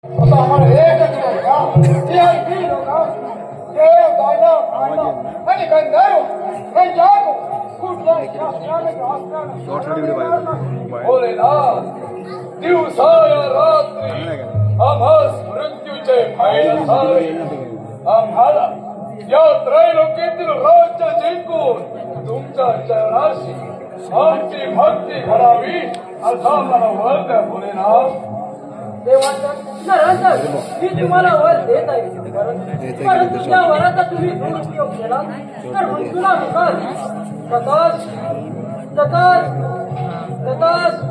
आता आम्हाला एकच आहे का ते ऐकली लोक देव दानव आणि गंधर्व हे जग कुठल्याही भोलेनाथ दिवसा या रात्री आम्हास मृत्यूचे भय नसावे. आम्हाला या त्रैलोकीतील राज्य जिंकून तुमच्या चरणाशी आमची भक्ती घडावी असा मला वर द्या भोलेनाथ. मी तुम्हाला वर देत आहे परंतु त्या वराचा तुम्ही दुरुपयोग केला तर मृत्यूला मुखाल तथाच तथाच तथाच.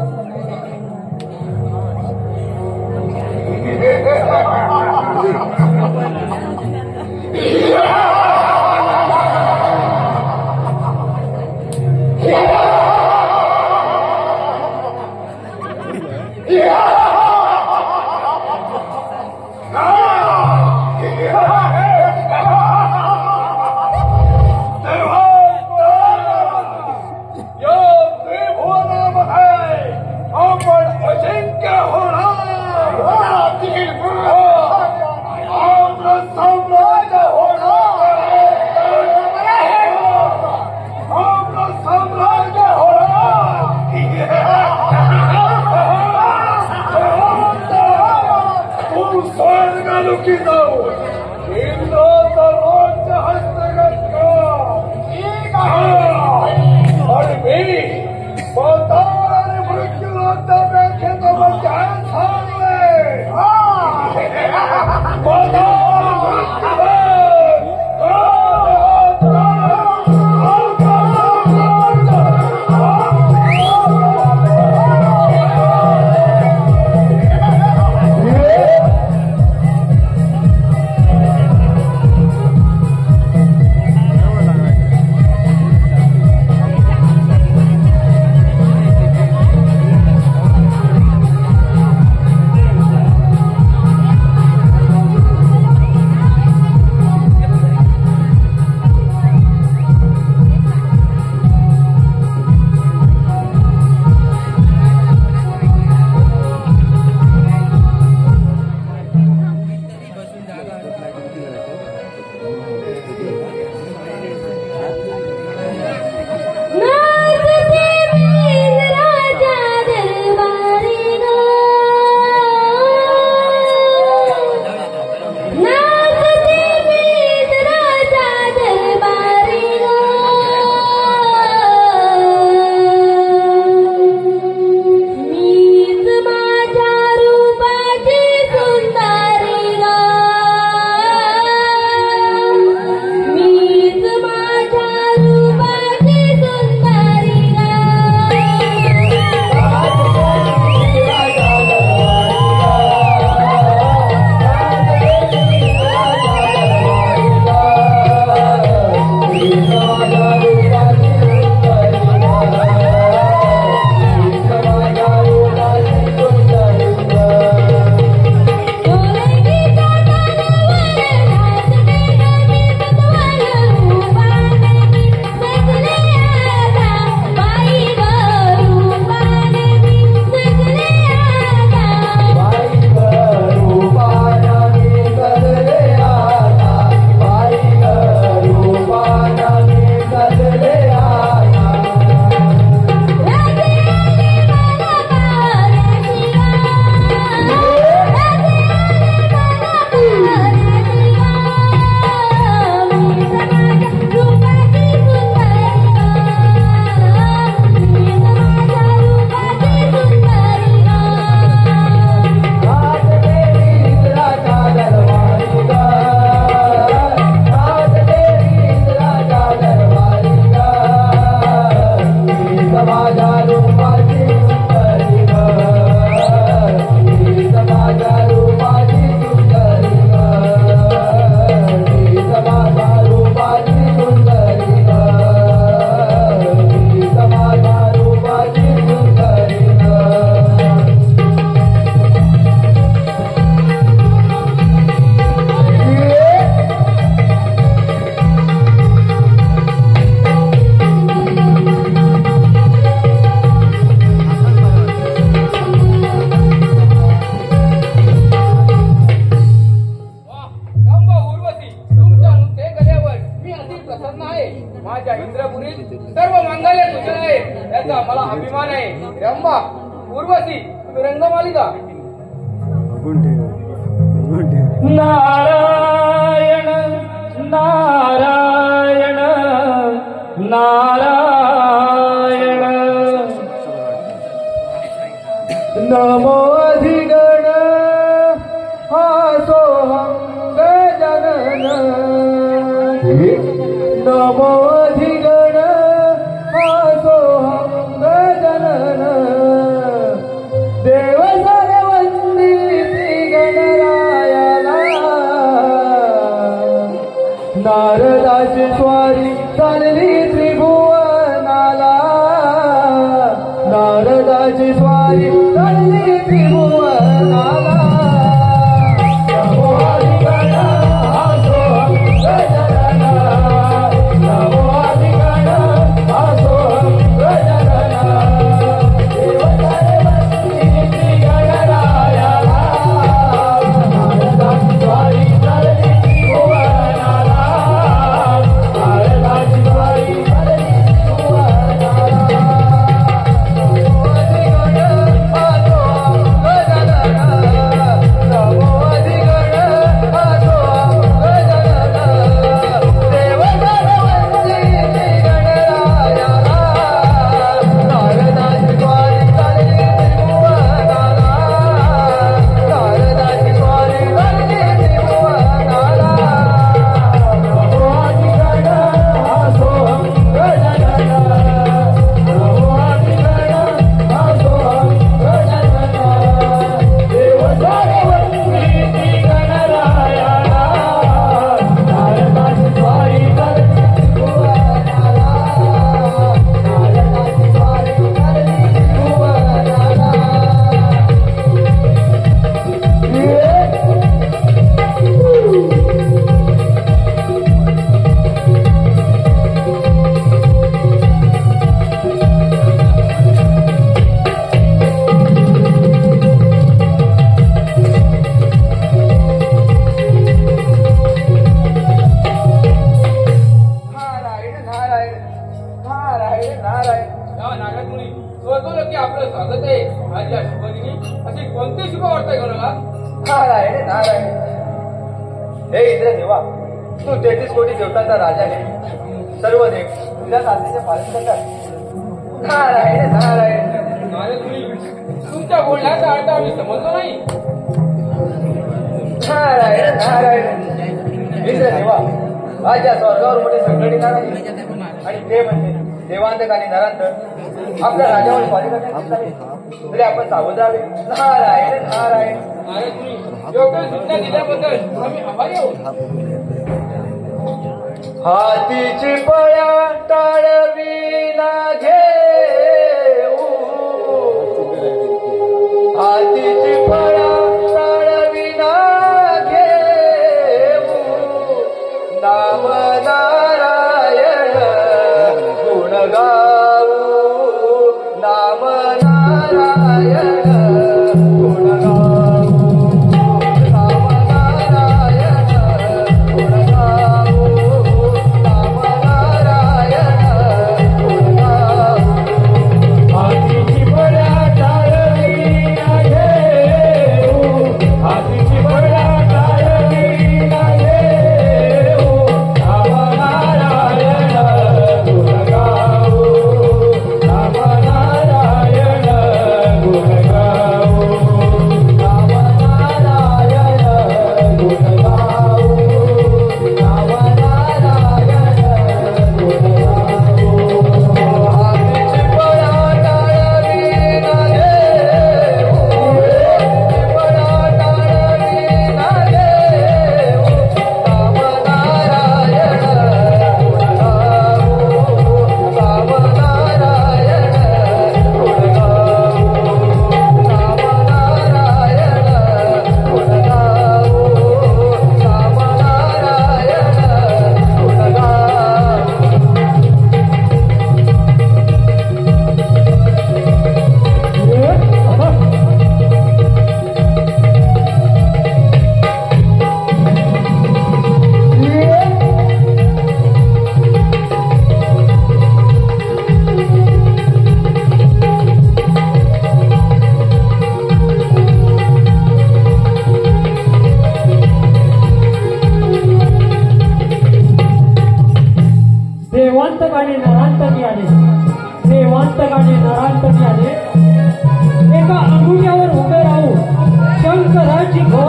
माझ्या इंद्रपुरीत सर्व मंगल्य सूचना आहे याचा मला अभिमान आहे. रंभा उर्वशी तुम्ही रंगमालिका. नारायण नारायण नारायण नमो अधिगण सोहं गजानन नमो अधिगण सोहं गजानन देव सर्ववंदी श्री गणरायाला नारदाची स्वारी चालली त्रिभुवनाला नारदाची स्वारी चालली त्रिभुवनाला नमो अधिगण सोहं गजानन नमो अधिगण सोहं गजानन देव सर्ववंदी श्री गणरायाला नारदाची स्वारी चालली त्रिभुवनाला नारदाची स्वारी चालली त्रिभुवनाला आपलं स्वागत आहे. माझ्या शुभदिनी अशी कोणती शुभ वार्ता घेऊन आला? नारायण नारायण हे इंद्र देवा तू 33 कोटी देवतांचा राजा आहे. सर्व देव तुझ्या आज्ञेचे पालन करतात. नारायण नारायण तुमच्या बोलण्याचा अर्थ आम्ही समजलो नाही. नारायण नारायण इंद्र देवा माझ्या स्वर्गावर मोठे संकट येणार आहे आणि ते म्हणजे देवांतक आणि नरांतक आपल्या राजावर स्वारी करण्यासाठी तरी आपण सावध राहावे. नारायण नारायण योग्य सूचना दिल्याबद्दल आम्ही आभारी आहोत. हातीची पळ्या टाळविना घेऊ हातीची पळ्या टाळविना घेऊ नाम नारायण गुण गाऊ नाम नारायण गुण गाऊ नाम नारायण गुण गाऊ नाम नारायण गुण गाऊ हातीची पळ्या टाळविना घेऊ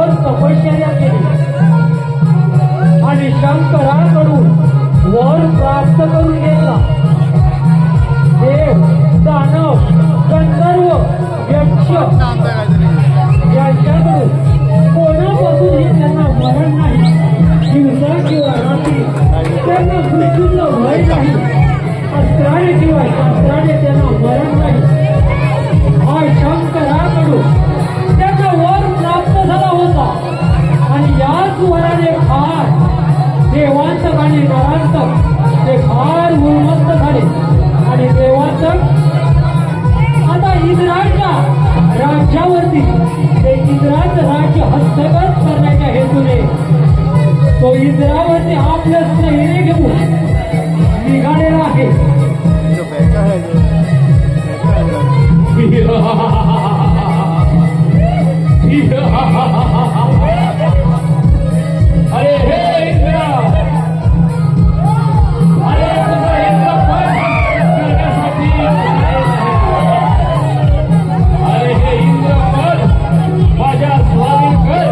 घोर तपश्चर्या केली आणि शंकराकडून वर प्राप्त करून घेतला. देव, दानव, गंधर्व, यक्ष यांच्याकडून कोणापासूनही त्यांना मरण नाही. दिवसा किंवा रात्री त्यांना मृत्यूचं भय नाही. अस्त्राने किंवा शस्त्राने त्यांना मरण नाही. हा शंकराकडून त्याचा वर प्राप्त झाला होता आणि याच वराने फार देवांतक आणि नरांतक ते फार उन्मत्त झाले आणि देवांतक आता इंद्राच्या राज्यावरती ते इंद्राचं राज्य हस्तगत करण्याच्या हेतूने तो इंद्रावरती आपल्या सैन्य घेऊन निघालेला आहे. अरे हे इंद्रा, अरे तुझा इंद्रपद करण्यासाठी अरे हे इंद्रपद माझ्या स्वामी कर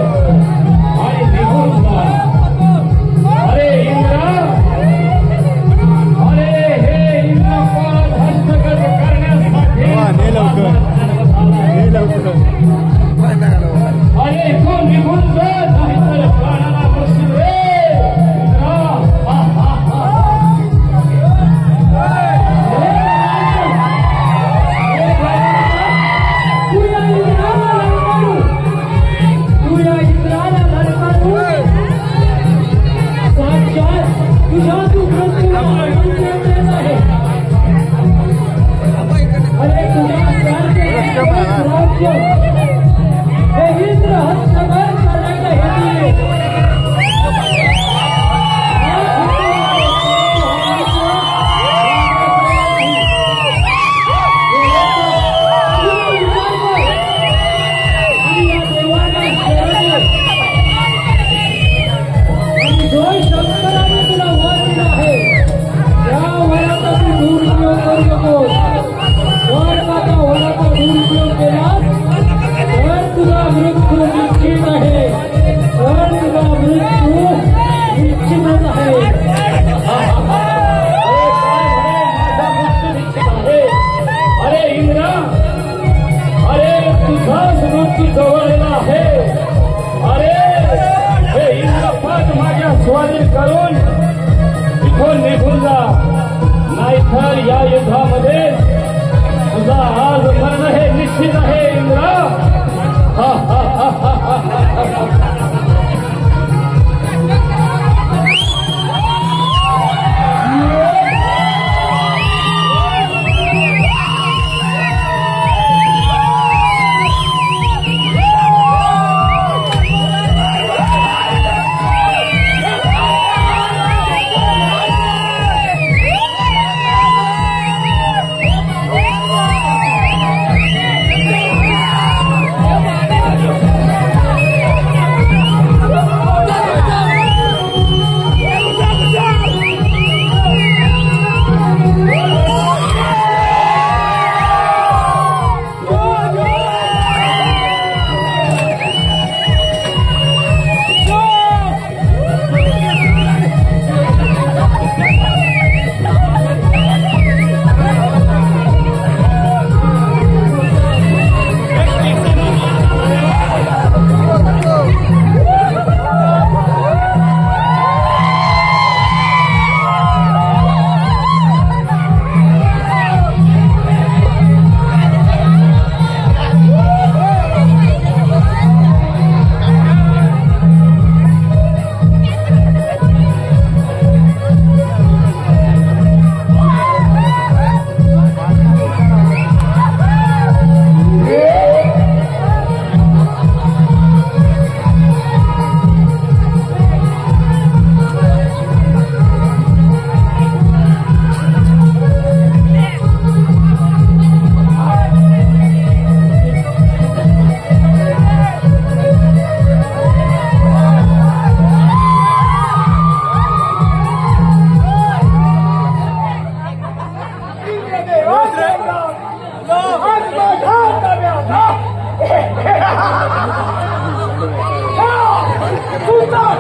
सुलतान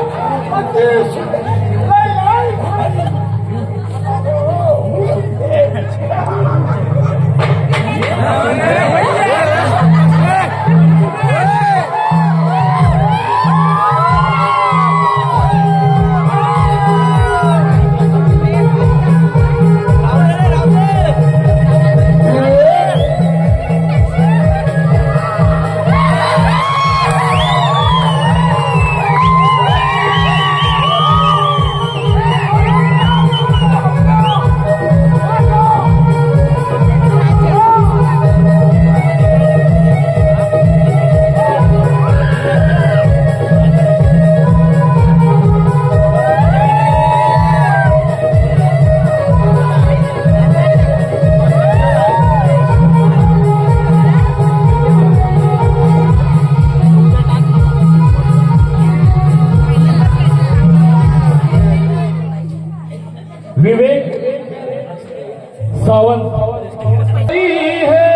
अतीश विवेक सावंत है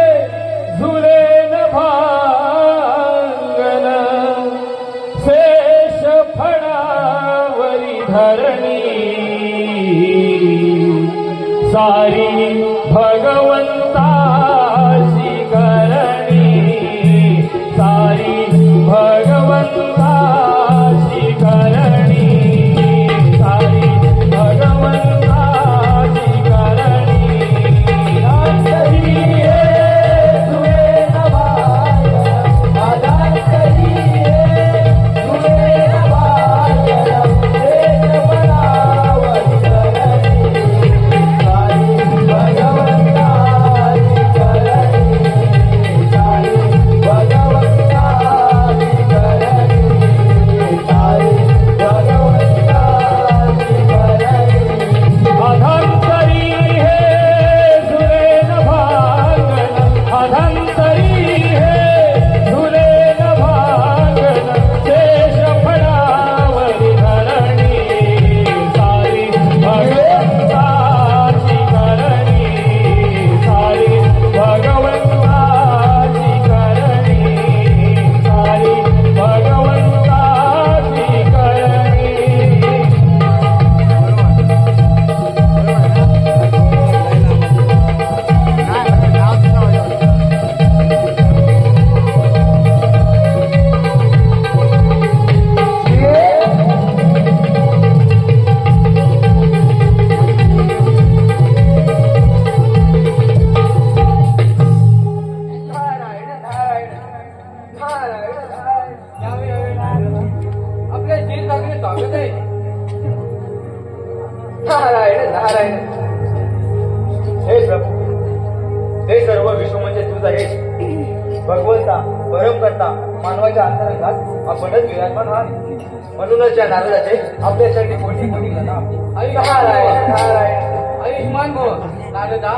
झुले न भांगन शेष फडावरी धरणी सारी भगवंताची करणी सारी भगवंताची करणी सारी भगवंताची करणी नाचरी हे तुझे नभाय आधार करी हे तुझे नभाय देश बनावर करणी सारी भगवंताची करणी सारी भगवंताची करणी सारी भगवंताची करणी अधंतरी हे झुले न भांगन अधंतरी हे झुले न भांगन शेष फडावरी धरणी सारी भगवंताची करणी सारी भगवंताची करणी सारी भगवंताची करणी आपल्या जीव जागणे स्वागत आहे नारायण नारायण हे प्रभू हे सर्व विश्व म्हणजे तुझा हे भगवंता परमकर्ता मानवाच्या अंतरंगात आपणच विराजमान व्हावे म्हणूनच या नारदाचे आपल्यासाठी कोटी कोटी नारायण नारायण आयुष्मान भव नारदा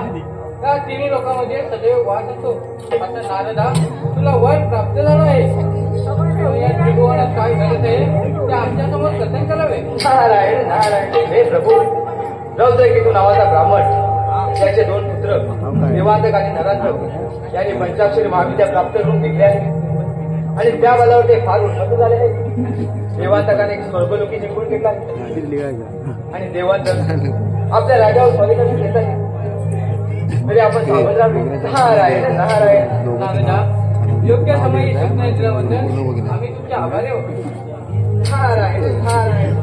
त्या तिन्ही लोकांमध्ये सदैव वास असतो आता नारदा तुला वर प्राप्त झालं आहे या त्रिभुवनात काय घडत आहे ते आमच्या समोर कथन करावे नारायण नारायण हे प्रभू रौद्रकेतू नावाचा ब्राह्मण त्याचे दोन पुत्र देवांतक आणि नरांतक यांनी पंचाक्षरी महाविद्या प्राप्त करून घेतल्या आहेत आणि त्या बलावर ते फार उन्नत झाले आहेत देवांतकाने स्वर्गलोकी जिंकून घेतला आणि देवांतक आपल्या राजावर स्वाभिमान घेत आहे तरी आपण सावध राहावे नारायण नारायण नारदा योग्य समयी सूचना दिल्याबद्दल आम्ही तुमचे आभारी आहोत नारायण नारायण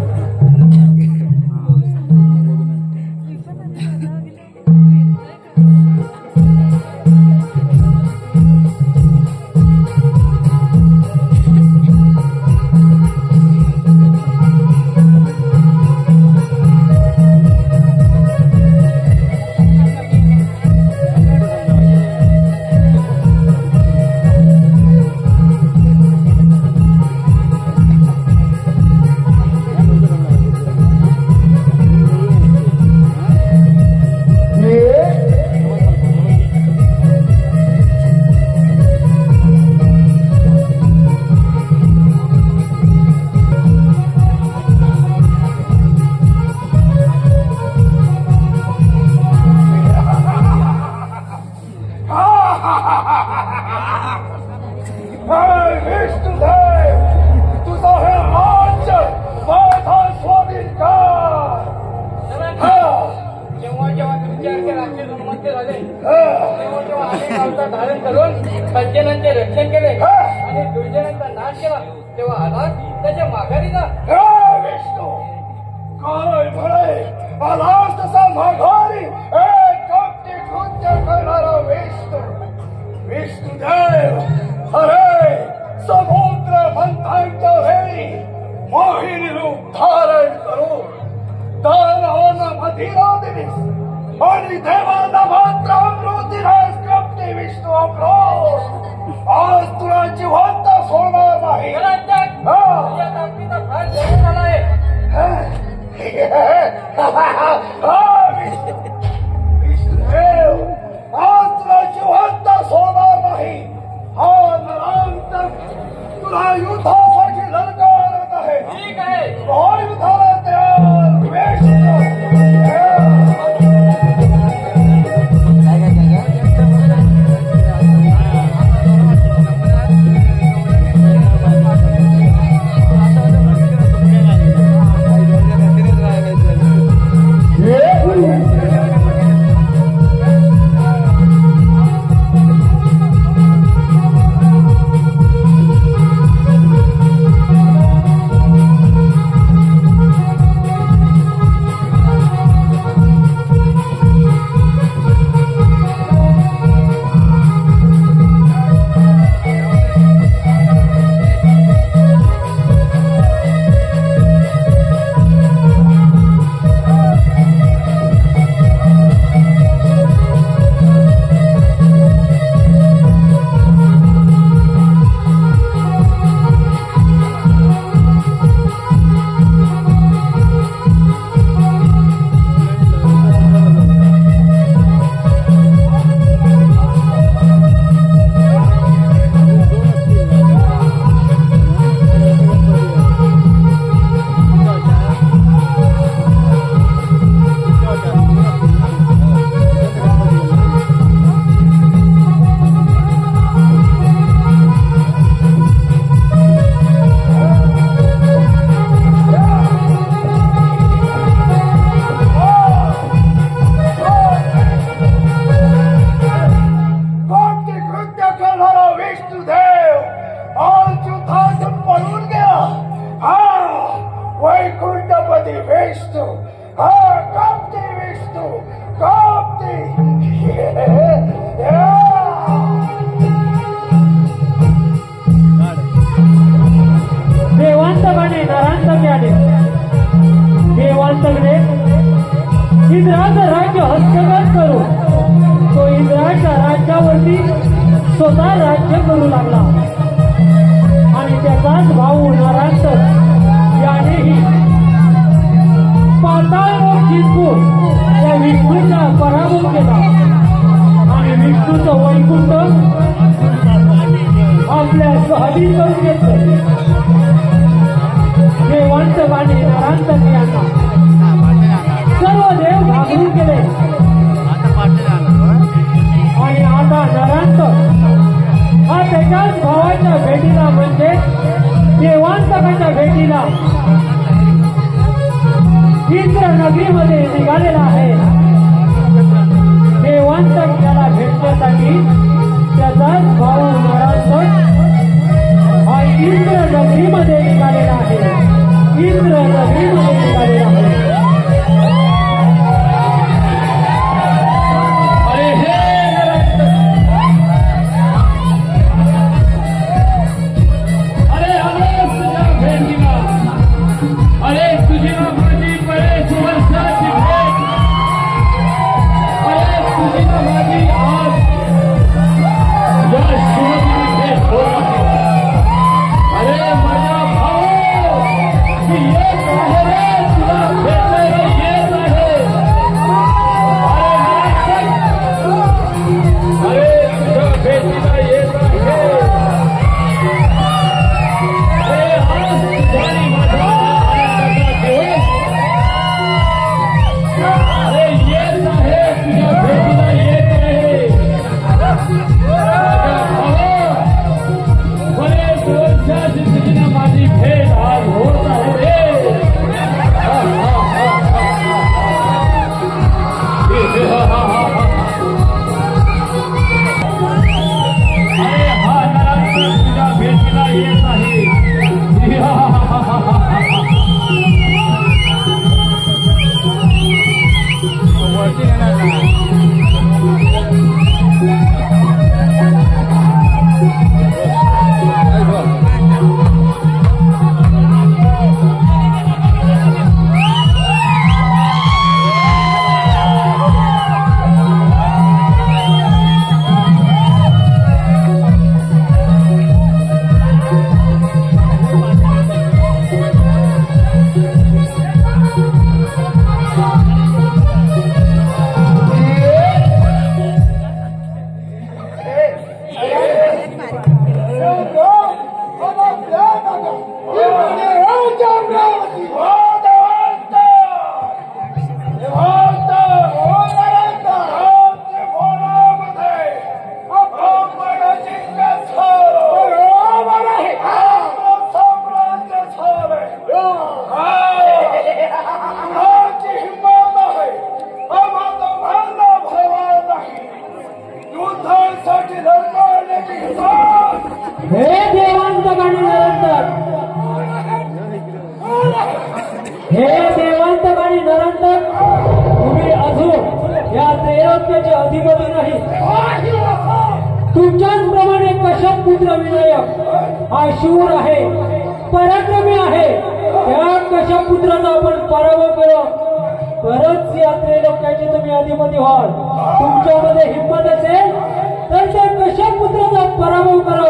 माघारी जा. हे विष्णू काय म्हणे आलास तसा माघारी कपटी कृत्य करणारा विष्णू विष्णुदेव अरे समुद्र मंथांच्या वेळी मोहिनी रूप धारण करून दानवांना मदिरा दिलीस आणि देवांना मात्र अमृत दिलास कपटी विष्णू अमृत आज तुला जिवंत सोडणार नाही. विष्णुदेव आज तुला जिवंत सोडणार नाही. हा नरांतर तुला युद्धासाठी ललकारत आहे. ठीक आहे. युद्धाला तयार विष्णू. वैकुंठपती विष्णू हा कापते विष्णू कापते. देवांतपणे नरांतके आले. देवांतकडे इंद्राचं राज्य हस्तगत करून तो इंद्राच्या राज्यावरती स्वतः राज्य करू लागला आणि त्याचाच भाऊ नरांतक यानेही पाताळ लोक जिंकून त्या विष्णूचा पराभव केला आणि विष्णूचं वैकुंठ आपल्या स्वाधीन करून घेतलं. देवांतकाने नरांतक यांना सर्व देव घाबरून गेले आणि आता नरांतक हा त्याच्याच भावाच्या भेटीला म्हणजे देवांतकाच्या भेटीला इंद्र नगरीमध्ये निघालेला आहे. देवांतक त्याला भेटण्यासाठी त्याचाच भाऊ नरांतक हा इंद्र नगरीमध्ये निघालेला आहे. इंद्र नगरीमध्ये निघालेला आहे. अरे हे अरे अरे तुझ्या भेटीला अरे तुझी माझी बरेच वर्षाची भेट. अरे तुझी माझी आज या शिवजी भेट होत आहे. अरे माझा भाऊ हे देवांतक आणि नरांतक तुम्ही अजून या त्रैलोक्याचे अधिपती नाही. तुमच्याच प्रमाणे कश्यप पुत्र विनायक हा शूर आहे, पराक्रमी आहे. त्या कश्यप पुत्राचा आपण पराभव केला तरच या त्रैलोक्याचे तुम्ही अधिपती व्हाल. तुमच्यामध्ये हिंमत असेल तर त्या कश्यप पुत्राचा पराभव करा.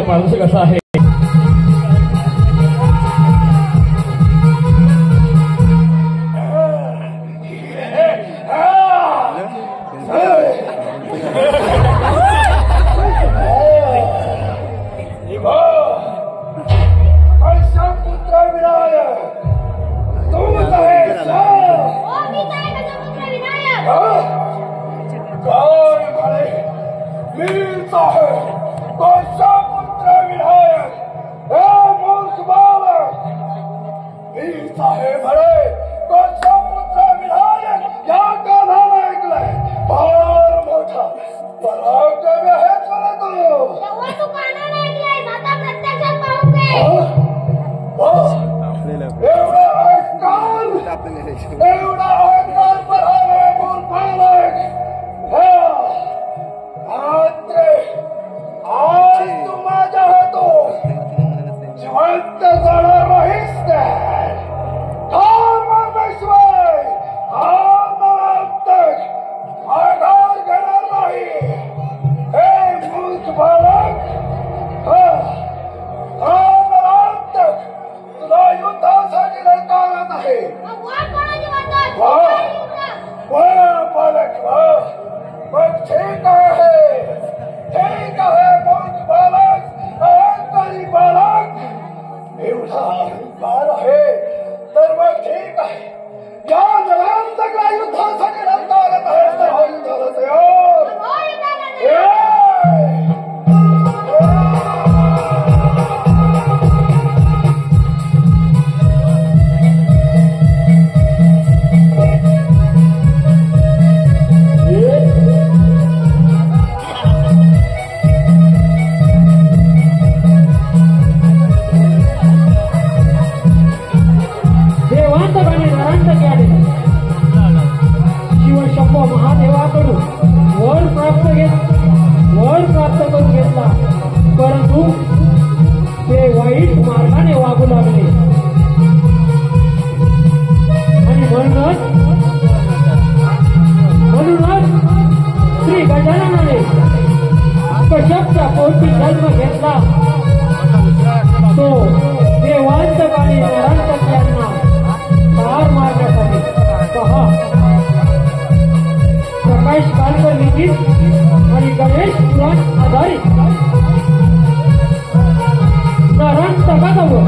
पारदर्शक असा आहे. महेश कालकर लिखित आणि गणेश पुराण आधारित नरांतकाजवळ